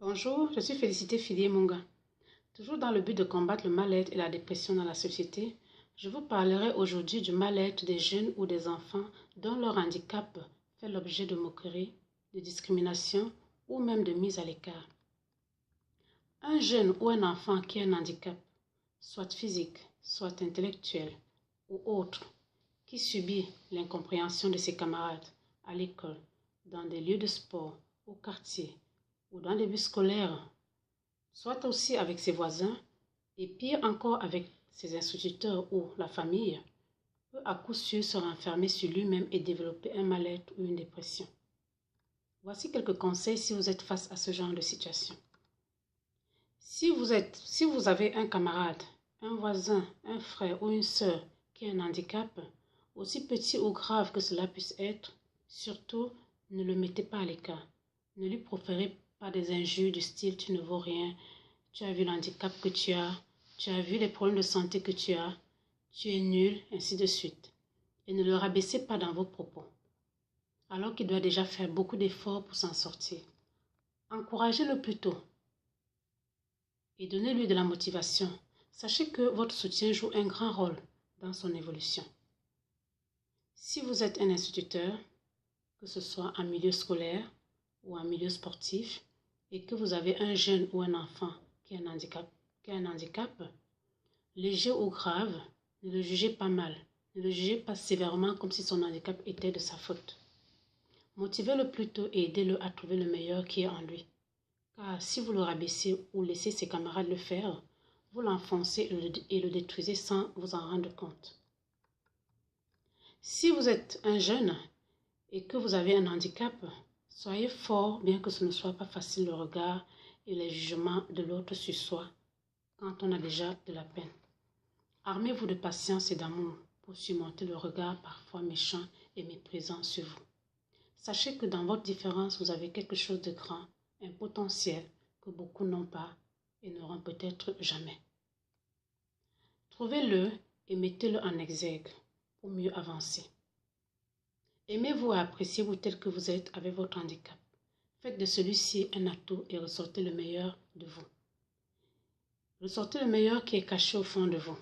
Bonjour, je suis Félicité Filier-Munga. Toujours dans le but de combattre le mal-être et la dépression dans la société, je vous parlerai aujourd'hui du mal-être des jeunes ou des enfants dont leur handicap fait l'objet de moqueries, de discrimination ou même de mise à l'écart. Un jeune ou un enfant qui a un handicap, soit physique, soit intellectuel ou autre, qui subit l'incompréhension de ses camarades à l'école, dans des lieux de sport, au quartier ou dans des bus scolaires, soit aussi avec ses voisins et pire encore avec ses instituteurs ou la famille, peut à coup sûr se renfermer sur lui-même et développer un mal-être ou une dépression. Voici quelques conseils si vous êtes face à ce genre de situation. Si vous avez un camarade, un voisin, un frère ou une sœur qui a un handicap, aussi petit ou grave que cela puisse être, surtout ne le mettez pas à l'écart. Ne lui proférez pas des injures du style « tu ne vaux rien »,« tu as vu l'handicap que tu as vu les problèmes de santé que tu as, tu es nul », ainsi de suite. Et ne le rabaissez pas dans vos propos, alors qu'il doit déjà faire beaucoup d'efforts pour s'en sortir. Encouragez-le plutôt et donnez-lui de la motivation. Sachez que votre soutien joue un grand rôle dans son évolution. Si vous êtes un instituteur, que ce soit en milieu scolaire ou en milieu sportif, et que vous avez un jeune ou un enfant qui a un handicap, léger ou grave, ne le jugez pas mal, ne le jugez pas sévèrement comme si son handicap était de sa faute. Motivez-le plutôt et aidez-le à trouver le meilleur qui est en lui. Car si vous le rabaissez ou laissez ses camarades le faire, vous l'enfoncez et le détruisez sans vous en rendre compte. Si vous êtes un jeune et que vous avez un handicap, soyez fort bien que ce ne soit pas facile le regard et les jugements de l'autre sur soi quand on a déjà de la peine. Armez-vous de patience et d'amour pour surmonter le regard parfois méchant et méprisant sur vous. Sachez que dans votre différence, vous avez quelque chose de grand, un potentiel que beaucoup n'ont pas et n'auront peut-être jamais. Trouvez-le et mettez-le en exergue pour mieux avancer. Aimez-vous et appréciez-vous tel que vous êtes avec votre handicap. Faites de celui-ci un atout et ressortez le meilleur de vous. Ressortez le meilleur qui est caché au fond de vous.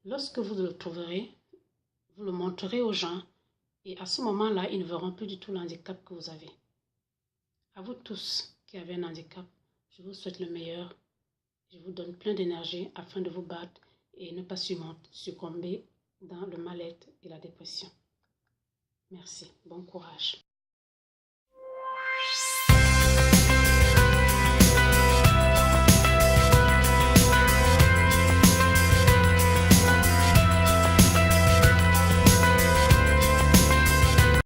Lorsque vous le trouverez, vous le montrerez aux gens et à ce moment-là, ils ne verront plus du tout l'handicap que vous avez. À vous tous qui avez un handicap, je vous souhaite le meilleur. Je vous donne plein d'énergie afin de vous battre et ne pas succomber dans le mal-être et la dépression. Merci. Bon courage.